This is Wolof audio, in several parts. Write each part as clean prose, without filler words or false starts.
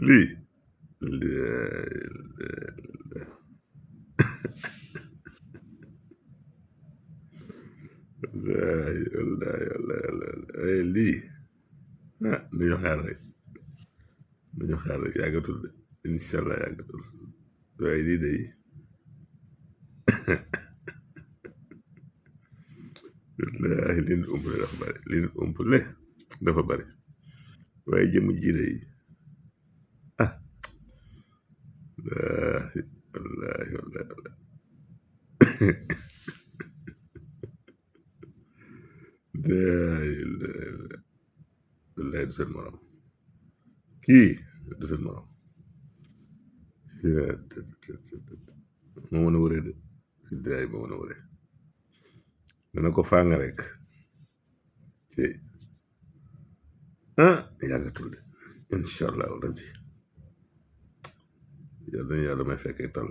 lii lii wallaay lii nañu xaar rek yàggatul de incha allah yàggatul waaye lii day wallaahi li nit umpale dafa bari waaye jëmm ji day wallaahi wallaahi du seen morom kii du seen morom moo mën a wëree de daay moo mën a wëree dana ko fàng rek ci yàggatul de incha allahu rabbi yàlla nañu yàlla may fekke tal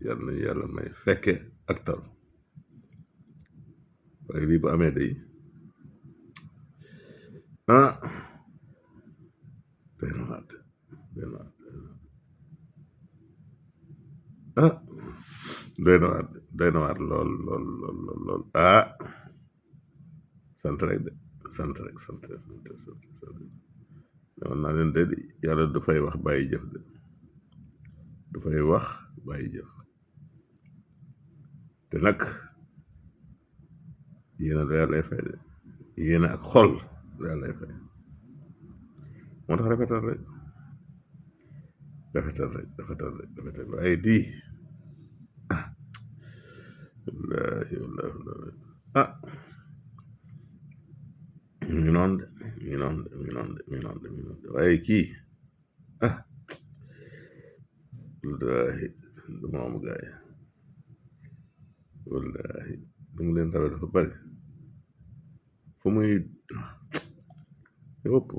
yàlla nañu yàlla may fekke ak tal waaye lii bu amee day doy na waar doy na waar lool sant rek de sant newoon naa leen de yàlla dafay wax bàyyi jëf de dafay wax bàyyi jëf te nag yéena la yàlla lay fay de yéena ak xol la yàlla lay fay moo tax rafetal rek waaye di wallaahi mi ngi noonu de waaye kii wallaahi du moomu gaay wallaahi du mu leen rawee dafa bari fu muy yëpp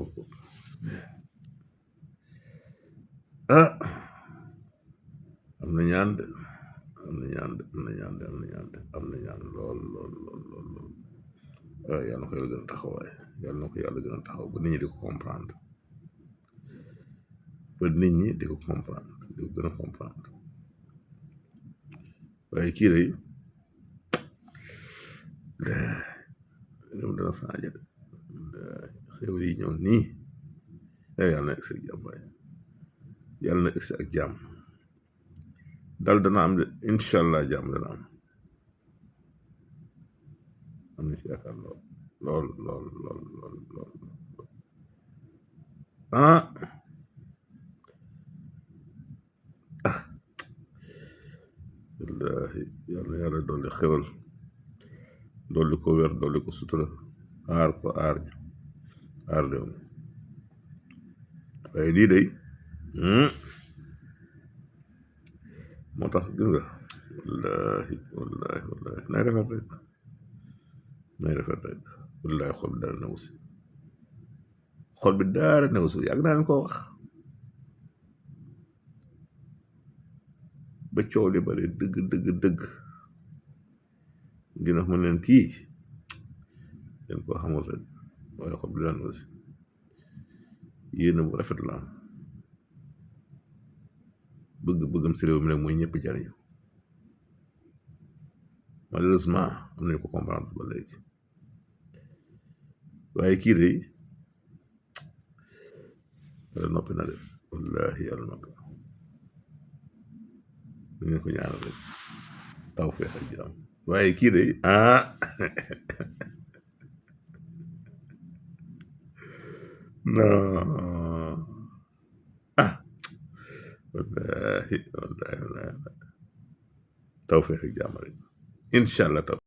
am na ñaan lool yàlla na ko yàlla gën a taxawaay yàlla na ko yàlla gën a taxaw ba nit ñi di ko comprendre gën a comprendre waaye kii lay ñoom dana saaja de xew yi ñëw nii yàlla na egsi ak jàmm waaye yàlla na egsi ak jàmm dal dana am de incha allah jàmm dana am na ci yaakaar lool wallaahi yàlla na yàlla dolli xewal dolli ko wér dolli ko sutura aar ko aar réew mi waaye lii day moo tax gis nga wallaahi nay rafet rek wallaahi xol bi dara newu si yàgg naa leen koo wax ba coow li bari dëgg ngeen wax ma leen kii leen koo xamul rek waaye xol bi dara newu si yéena bu rafet la am bëggam si réew mi rek mooy ñëpp jariñu malheureusement am nañu ko comprendre ba léegi waaye kii de yàlla noppi na de wallaahi yàlla noppi na ñu ngi ko ñaanal rek taw feex ak jàmm waaye kii de non wallaahi taw feex ak jàmm rek incha allah taw